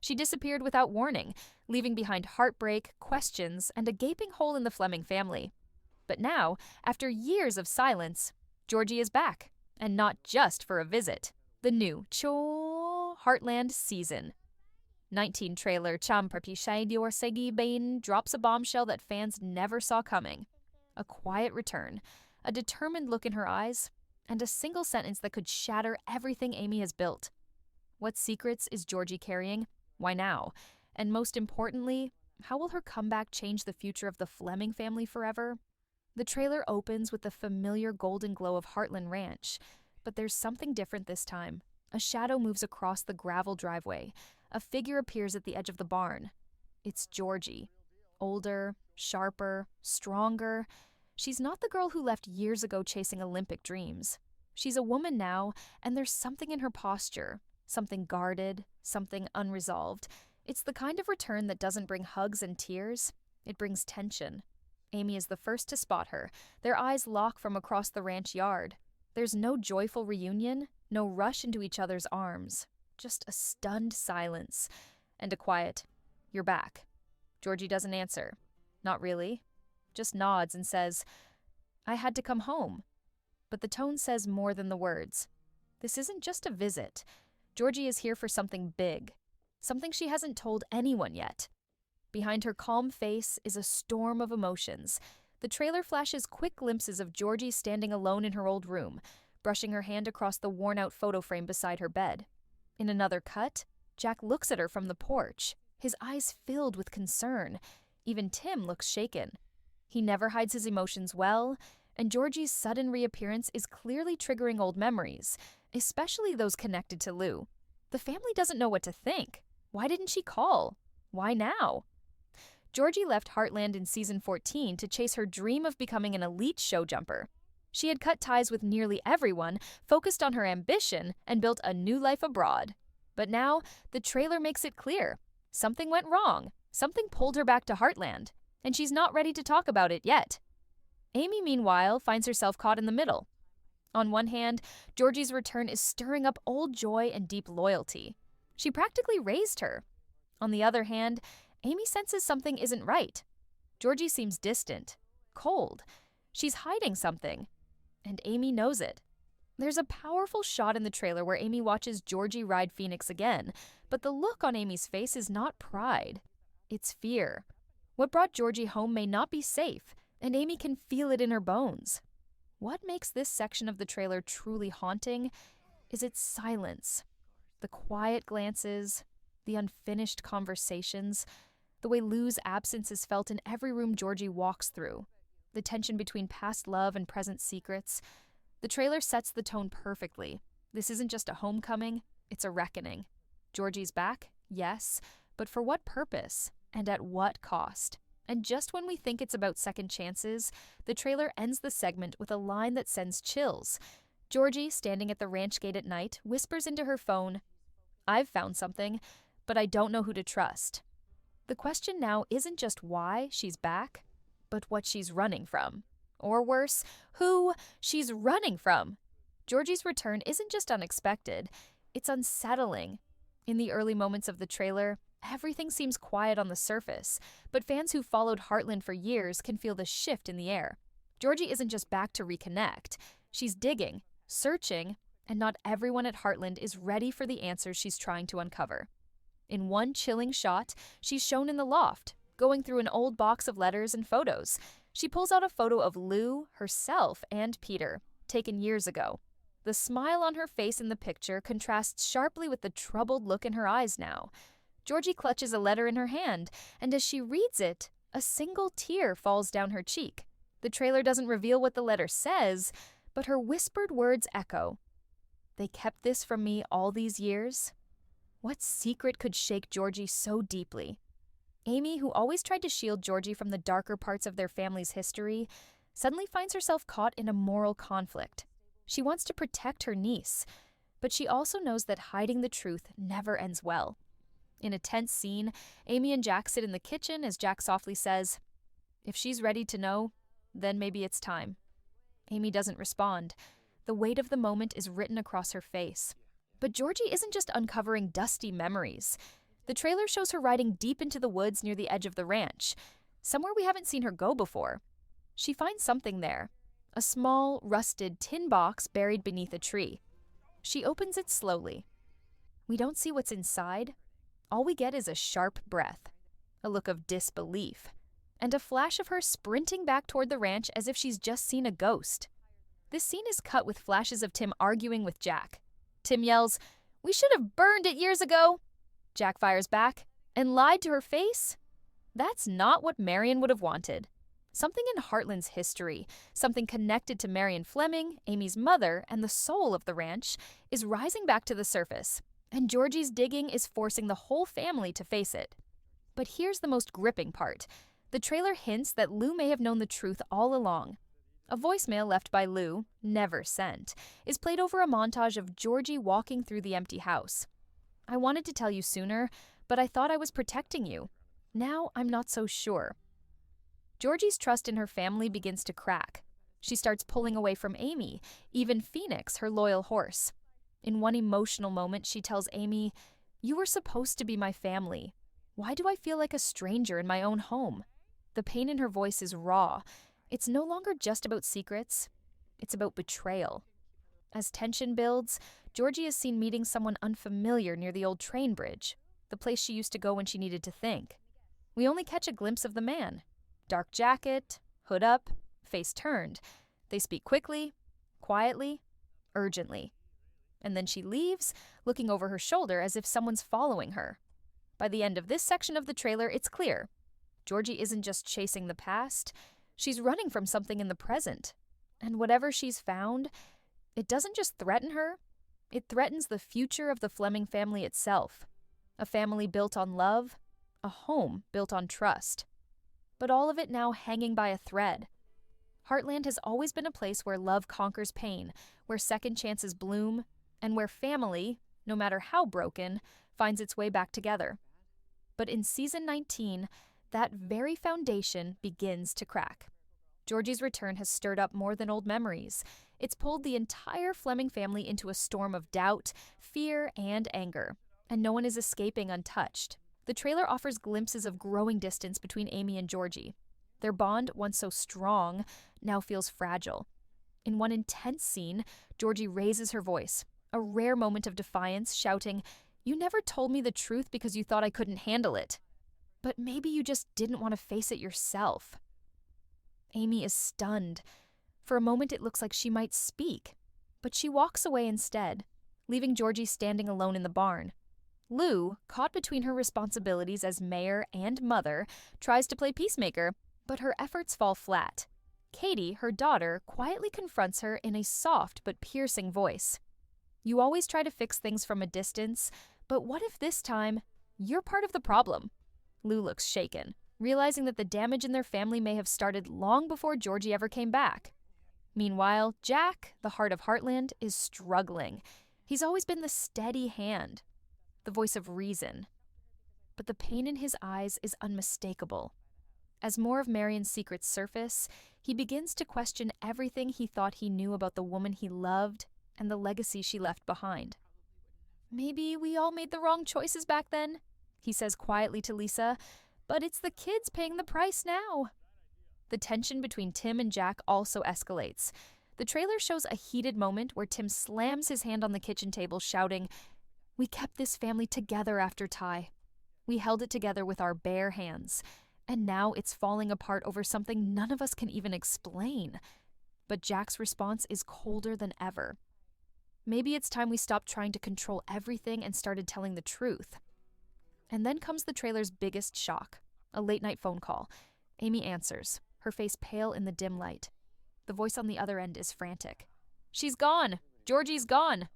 She disappeared without warning, leaving behind heartbreak, questions, and a gaping hole in the Fleming family. But now, after years of silence, Georgie is back, and not just for a visit. The new Heartland season. 19 trailer Cham Parpishai Dior Segi Bain drops a bombshell that fans never saw coming. A quiet return, a determined look in her eyes, and a single sentence that could shatter everything Amy has built. What secrets is Georgie carrying? Why now? And most importantly, how will her comeback change the future of the Fleming family forever? The trailer opens with the familiar golden glow of Heartland Ranch, but there's something different this time. A shadow moves across the gravel driveway. A figure appears at the edge of the barn. It's Georgie. Older, sharper, stronger. She's not the girl who left years ago chasing Olympic dreams. She's a woman now, and there's something in her posture, something guarded, something unresolved. It's the kind of return that doesn't bring hugs and tears. It brings tension. Amy is the first to spot her. Their eyes lock from across the ranch yard. There's no joyful reunion, no rush into each other's arms. Just a stunned silence. And a quiet, "You're back." Georgie doesn't answer. Not really. Just nods and says, "I had to come home." But the tone says more than the words. This isn't just a visit. Georgie is here for something big. Something she hasn't told anyone yet. Behind her calm face is a storm of emotions. The trailer flashes quick glimpses of Georgie standing alone in her old room, brushing her hand across the worn-out photo frame beside her bed. In another cut, Jack looks at her from the porch, his eyes filled with concern. Even Tim looks shaken. He never hides his emotions well, and Georgie's sudden reappearance is clearly triggering old memories, especially those connected to Lou. The family doesn't know what to think. Why didn't she call? Why now? Georgie left Heartland in season 14 to chase her dream of becoming an elite show jumper. She had cut ties with nearly everyone, focused on her ambition, and built a new life abroad. But now, the trailer makes it clear. Something went wrong. Something pulled her back to Heartland, and she's not ready to talk about it yet. Amy, meanwhile, finds herself caught in the middle. On one hand, Georgie's return is stirring up old joy and deep loyalty. She practically raised her. On the other hand, Amy senses something isn't right. Georgie seems distant, cold. She's hiding something. And Amy knows it. There's a powerful shot in the trailer where Amy watches Georgie ride Phoenix again, but the look on Amy's face is not pride. It's fear. What brought Georgie home may not be safe, and Amy can feel it in her bones. What makes this section of the trailer truly haunting is its silence. The quiet glances, the unfinished conversations, the way Lou's absence is felt in every room Georgie walks through, the tension between past love and present secrets. The trailer sets the tone perfectly. This isn't just a homecoming, it's a reckoning. Georgie's back, yes, but for what purpose and at what cost? And just when we think it's about second chances, the trailer ends the segment with a line that sends chills. Georgie, standing at the ranch gate at night, whispers into her phone, "I've found something, but I don't know who to trust." The question now isn't just why she's back, but what she's running from. Or worse, who she's running from. Georgie's return isn't just unexpected, it's unsettling. In the early moments of the trailer, everything seems quiet on the surface, but fans who followed Heartland for years can feel the shift in the air. Georgie isn't just back to reconnect. She's digging, searching, and not everyone at Heartland is ready for the answers she's trying to uncover. In one chilling shot, she's shown in the loft, going through an old box of letters and photos. She pulls out a photo of Lou, herself, and Peter, taken years ago. The smile on her face in the picture contrasts sharply with the troubled look in her eyes now. Georgie clutches a letter in her hand, and as she reads it, a single tear falls down her cheek. The trailer doesn't reveal what the letter says, but her whispered words echo. "They kept this from me all these years?" What secret could shake Georgie so deeply? Amy, who always tried to shield Georgie from the darker parts of their family's history, suddenly finds herself caught in a moral conflict. She wants to protect her niece, but she also knows that hiding the truth never ends well. In a tense scene, Amy and Jack sit in the kitchen as Jack softly says, "If she's ready to know, then maybe it's time." Amy doesn't respond. The weight of the moment is written across her face. But Georgie isn't just uncovering dusty memories. The trailer shows her riding deep into the woods near the edge of the ranch, somewhere we haven't seen her go before. She finds something there, a small, rusted tin box buried beneath a tree. She opens it slowly. We don't see what's inside. All we get is a sharp breath, a look of disbelief, and a flash of her sprinting back toward the ranch as if she's just seen a ghost. This scene is cut with flashes of Tim arguing with Jack. Tim yells, "We should have burned it years ago!" Jack fires back, "And lied to her face?" That's not what Marion would have wanted. Something in Heartland's history, something connected to Marion Fleming, Amy's mother, and the soul of the ranch, is rising back to the surface, and Georgie's digging is forcing the whole family to face it. But here's the most gripping part. The trailer hints that Lou may have known the truth all along. A voicemail left by Lou, never sent, is played over a montage of Georgie walking through the empty house. "I wanted to tell you sooner, but I thought I was protecting you. Now I'm not so sure." Georgie's trust in her family begins to crack. She starts pulling away from Amy, even Phoenix, her loyal horse. In one emotional moment, she tells Amy, "You were supposed to be my family. Why do I feel like a stranger in my own home?" The pain in her voice is raw. It's no longer just about secrets. It's about betrayal. As tension builds, Georgie is seen meeting someone unfamiliar near the old train bridge, the place she used to go when she needed to think. We only catch a glimpse of the man. Dark jacket, hood up, face turned. They speak quickly, quietly, urgently. And then she leaves, looking over her shoulder as if someone's following her. By the end of this section of the trailer, it's clear. Georgie isn't just chasing the past, she's running from something in the present. And whatever she's found, it doesn't just threaten her, it threatens the future of the Fleming family itself. A family built on love, a home built on trust. But all of it now hanging by a thread. Heartland has always been a place where love conquers pain, where second chances bloom, and where family, no matter how broken, finds its way back together. But in season 19, that very foundation begins to crack. Georgie's return has stirred up more than old memories. It's pulled the entire Fleming family into a storm of doubt, fear, and anger, and no one is escaping untouched. The trailer offers glimpses of growing distance between Amy and Georgie. Their bond, once so strong, now feels fragile. In one intense scene, Georgie raises her voice, a rare moment of defiance, shouting, "You never told me the truth because you thought I couldn't handle it. But maybe you just didn't want to face it yourself." Amy is stunned. For a moment it looks like she might speak, but she walks away instead, leaving Georgie standing alone in the barn. Lou, caught between her responsibilities as mayor and mother, tries to play peacemaker, but her efforts fall flat. Katie, her daughter, quietly confronts her in a soft but piercing voice. "You always try to fix things from a distance, but what if this time you're part of the problem?" Lou looks shaken, realizing that the damage in their family may have started long before Georgie ever came back. Meanwhile, Jack, the heart of Heartland, is struggling. He's always been the steady hand, the voice of reason. But the pain in his eyes is unmistakable. As more of Marion's secrets surface, he begins to question everything he thought he knew about the woman he loved and the legacy she left behind. "Maybe we all made the wrong choices back then," he says quietly to Lisa, "but it's the kids paying the price now." The tension between Tim and Jack also escalates. The trailer shows a heated moment where Tim slams his hand on the kitchen table, shouting, "We kept this family together after Ty. We held it together with our bare hands, and now it's falling apart over something none of us can even explain." But Jack's response is colder than ever. "Maybe it's time we stopped trying to control everything and started telling the truth." And then comes the trailer's biggest shock, a late-night phone call. Amy answers, her face pale in the dim light. The voice on the other end is frantic. "She's gone! Georgie's gone!"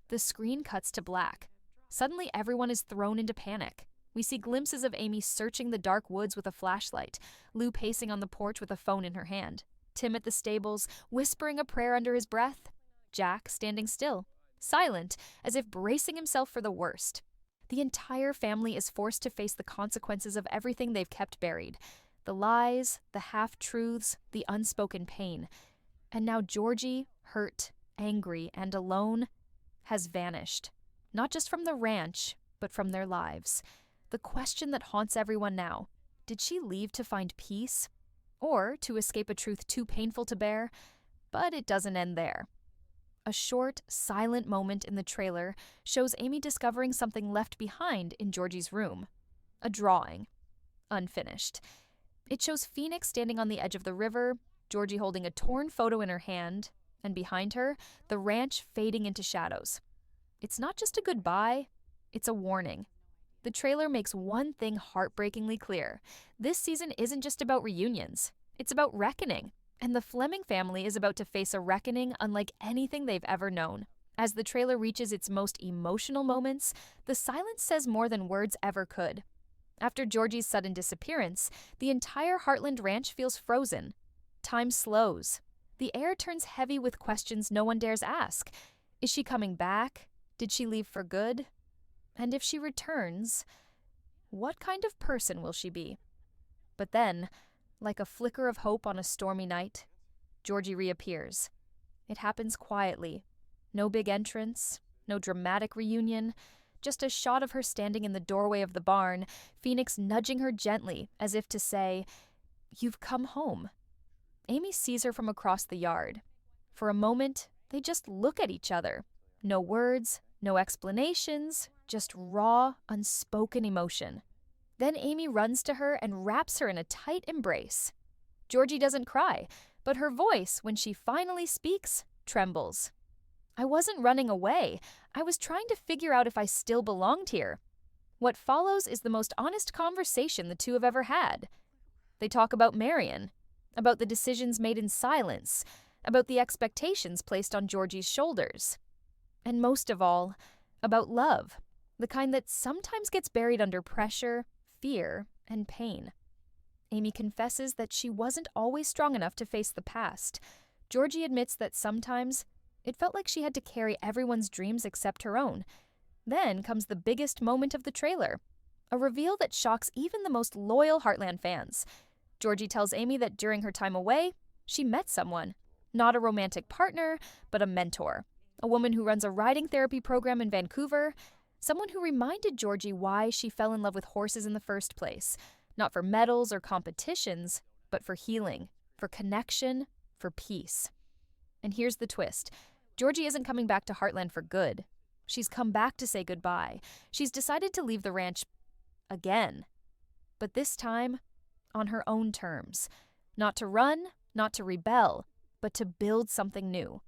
The screen cuts to black. Suddenly everyone is thrown into panic. We see glimpses of Amy searching the dark woods with a flashlight, Lou pacing on the porch with a phone in her hand, Tim at the stables, whispering a prayer under his breath, Jack standing still, silent, as if bracing himself for the worst. The entire family is forced to face the consequences of everything they've kept buried. The lies, the half-truths, the unspoken pain. And now Georgie, hurt, angry, and alone, has vanished. Not just from the ranch, but from their lives. The question that haunts everyone now: did she leave to find peace? Or to escape a truth too painful to bear? But it doesn't end there. A short, silent moment in the trailer shows Amy discovering something left behind in Georgie's room. A drawing. Unfinished. It shows Phoenix standing on the edge of the river, Georgie holding a torn photo in her hand, and behind her, the ranch fading into shadows. It's not just a goodbye, it's a warning. The trailer makes one thing heartbreakingly clear. This season isn't just about reunions, it's about reckoning. And the Fleming family is about to face a reckoning unlike anything they've ever known. As the trailer reaches its most emotional moments, the silence says more than words ever could. After Georgie's sudden disappearance, the entire Heartland ranch feels frozen. Time slows. The air turns heavy with questions no one dares ask. Is she coming back? Did she leave for good? And if she returns, what kind of person will she be? But then, like a flicker of hope on a stormy night, Georgie reappears. It happens quietly. No big entrance, no dramatic reunion, just a shot of her standing in the doorway of the barn, Phoenix nudging her gently as if to say, "You've come home." Amy sees her from across the yard. For a moment, they just look at each other. No words, no explanations, just raw, unspoken emotion. Then Amy runs to her and wraps her in a tight embrace. Georgie doesn't cry, but her voice, when she finally speaks, trembles. "I wasn't running away. I was trying to figure out if I still belonged here." What follows is the most honest conversation the two have ever had. They talk about Marion, about the decisions made in silence, about the expectations placed on Georgie's shoulders, and most of all, about love, the kind that sometimes gets buried under pressure, fear, and pain. Amy confesses that she wasn't always strong enough to face the past. Georgie admits that sometimes it felt like she had to carry everyone's dreams except her own. Then comes the biggest moment of the trailer, a reveal that shocks even the most loyal Heartland fans. Georgie tells Amy that during her time away, she met someone. Not a romantic partner, but a mentor. A woman who runs a riding therapy program in Vancouver. Someone who reminded Georgie why she fell in love with horses in the first place. Not for medals or competitions, but for healing, for connection, for peace. And here's the twist. Georgie isn't coming back to Heartland for good. She's come back to say goodbye. She's decided to leave the ranch again. But this time, on her own terms. Not to run, not to rebel, but to build something new.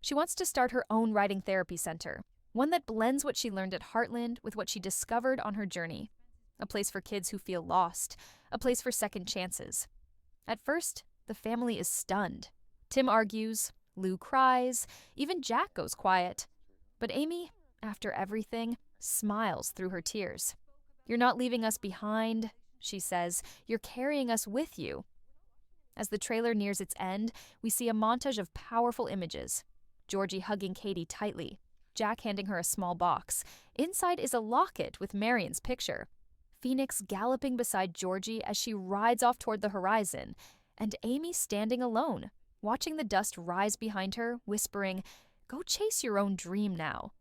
She wants to start her own riding therapy center, one that blends what she learned at Heartland with what she discovered on her journey. A place for kids who feel lost, a place for second chances. At first, the family is stunned. Tim argues, Lou cries, even Jack goes quiet. But Amy, after everything, smiles through her tears. "You're not leaving us behind," she says. "You're carrying us with you." As the trailer nears its end, we see a montage of powerful images. Georgie hugging Katie tightly, Jack handing her a small box. Inside is a locket with Marion's picture. Phoenix galloping beside Georgie as she rides off toward the horizon, and Amy standing alone, watching the dust rise behind her, whispering, "Go chase your own dream now."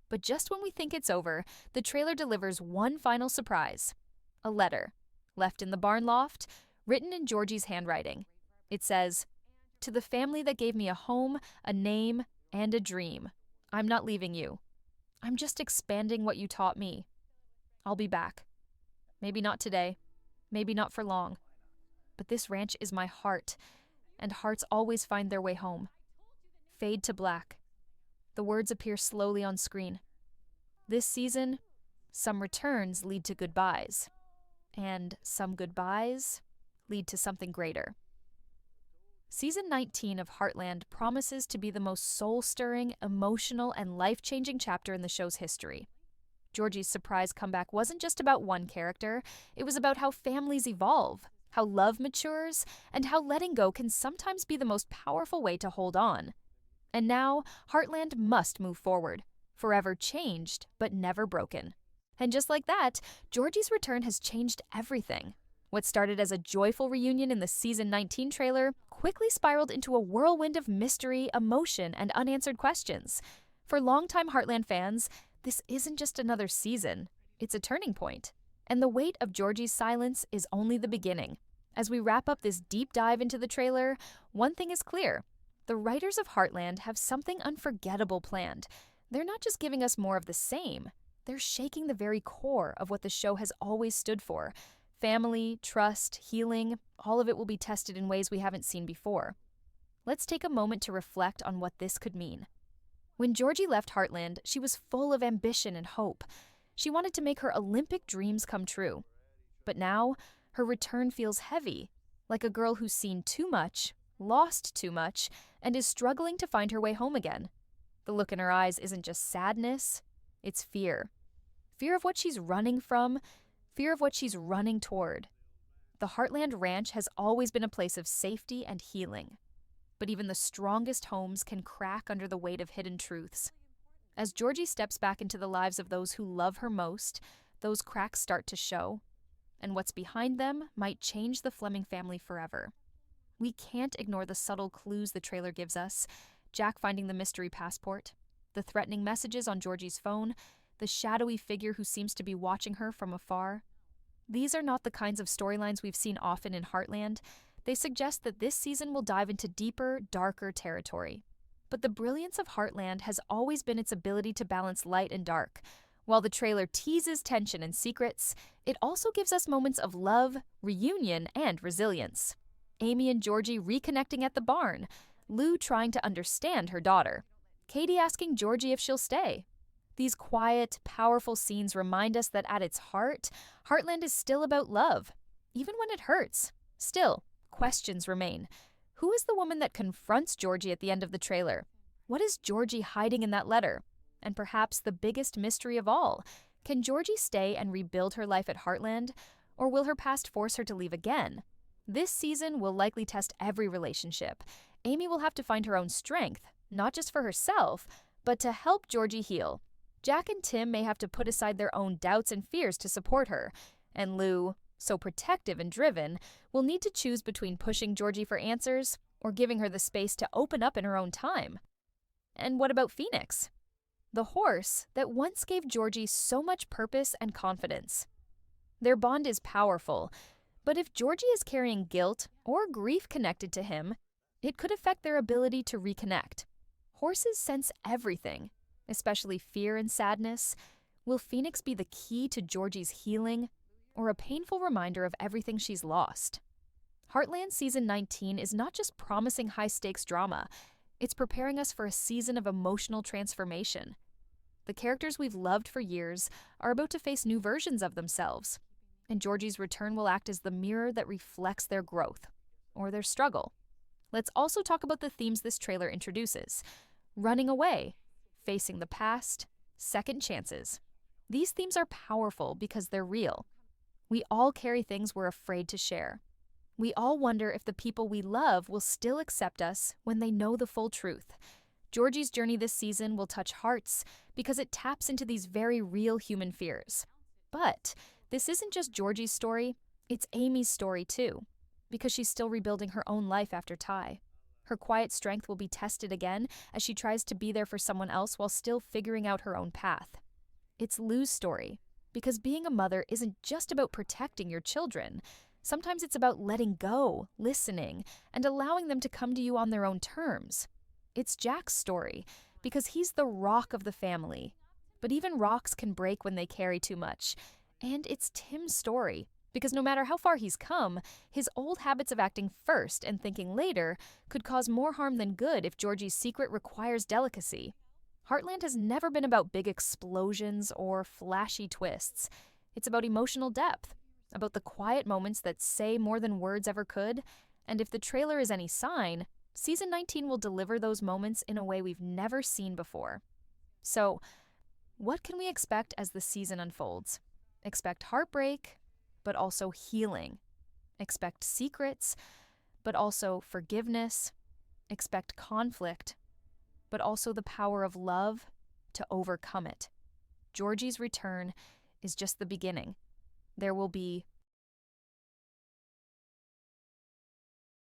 But just when we think it's over, the trailer delivers one final surprise. A letter, left in the barn loft, written in Georgie's handwriting. It says, "To the family that gave me a home, a name, and a dream, I'm not leaving you. I'm just expanding what you taught me. I'll be back. Maybe not today, maybe not for long. But this ranch is my heart, and hearts always find their way home." Fade to black. The words appear slowly on screen. This season, some returns lead to goodbyes, and some goodbyes lead to something greater. Season 19 of Heartland promises to be the most soul-stirring, emotional, and life-changing chapter in the show's history. Georgie's surprise comeback wasn't just about one character, it was about how families evolve, how love matures, and how letting go can sometimes be the most powerful way to hold on. And now, Heartland must move forward, forever changed, but never broken. And just like that, Georgie's return has changed everything. What started as a joyful reunion in the Season 19 trailer quickly spiraled into a whirlwind of mystery, emotion, and unanswered questions. For longtime Heartland fans, this isn't just another season, it's a turning point. And the weight of Georgie's silence is only the beginning. As we wrap up this deep dive into the trailer, one thing is clear. The writers of Heartland have something unforgettable planned. They're not just giving us more of the same. They're shaking the very core of what the show has always stood for. Family, trust, healing, all of it will be tested in ways we haven't seen before. Let's take a moment to reflect on what this could mean. When Georgie left Heartland, she was full of ambition and hope. She wanted to make her Olympic dreams come true. But now, her return feels heavy, like a girl who's seen too much, lost too much, and is struggling to find her way home again. The look in her eyes isn't just sadness, it's fear. Fear of what she's running from, fear of what she's running toward. The Heartland Ranch has always been a place of safety and healing. But even the strongest homes can crack under the weight of hidden truths. As Georgie steps back into the lives of those who love her most, those cracks start to show. And what's behind them might change the Fleming family forever. We can't ignore the subtle clues the trailer gives us. Jack finding the mystery passport, the threatening messages on Georgie's phone, the shadowy figure who seems to be watching her from afar. These are not the kinds of storylines we've seen often in Heartland. They suggest that this season will dive into deeper, darker territory. But the brilliance of Heartland has always been its ability to balance light and dark. While the trailer teases tension and secrets, it also gives us moments of love, reunion, and resilience. Amy and Georgie reconnecting at the barn, Lou trying to understand her daughter, Katie asking Georgie if she'll stay. These quiet, powerful scenes remind us that at its heart, Heartland is still about love, even when it hurts. Still, questions remain. Who is the woman that confronts Georgie at the end of the trailer? What is Georgie hiding in that letter? And perhaps the biggest mystery of all, can Georgie stay and rebuild her life at Heartland, or will her past force her to leave again? This season will likely test every relationship. Amy will have to find her own strength, not just for herself, but to help Georgie heal. Jack and Tim may have to put aside their own doubts and fears to support her, and Lou, so protective and driven, will need to choose between pushing Georgie for answers or giving her the space to open up in her own time. And what about Phoenix? The horse that once gave Georgie so much purpose and confidence. Their bond is powerful, but if Georgie is carrying guilt or grief connected to him, it could affect their ability to reconnect. Horses sense everything, especially fear and sadness. Will Phoenix be the key to Georgie's healing, or a painful reminder of everything she's lost? Heartland Season 19 is not just promising high-stakes drama, it's preparing us for a season of emotional transformation. The characters we've loved for years are about to face new versions of themselves, and Georgie's return will act as the mirror that reflects their growth, or their struggle. Let's also talk about the themes this trailer introduces. Running away, facing the past, second chances. These themes are powerful because they're real. We all carry things we're afraid to share. We all wonder if the people we love will still accept us when they know the full truth. Georgie's journey this season will touch hearts because it taps into these very real human fears. But this isn't just Georgie's story, it's Amy's story too, because she's still rebuilding her own life after Ty. Her quiet strength will be tested again as she tries to be there for someone else while still figuring out her own path. It's Lou's story, because being a mother isn't just about protecting your children. Sometimes it's about letting go, listening, and allowing them to come to you on their own terms. It's Jack's story, because he's the rock of the family. But even rocks can break when they carry too much. And it's Tim's story, because no matter how far he's come, his old habits of acting first and thinking later could cause more harm than good if Georgie's secret requires delicacy. Heartland has never been about big explosions or flashy twists. It's about emotional depth, about the quiet moments that say more than words ever could, and if the trailer is any sign, Season 19 will deliver those moments in a way we've never seen before. So, what can we expect as the season unfolds? Expect heartbreak, but also healing. Expect secrets, but also forgiveness. Expect conflict, but also the power of love to overcome it. Georgie's return is just the beginning. There will be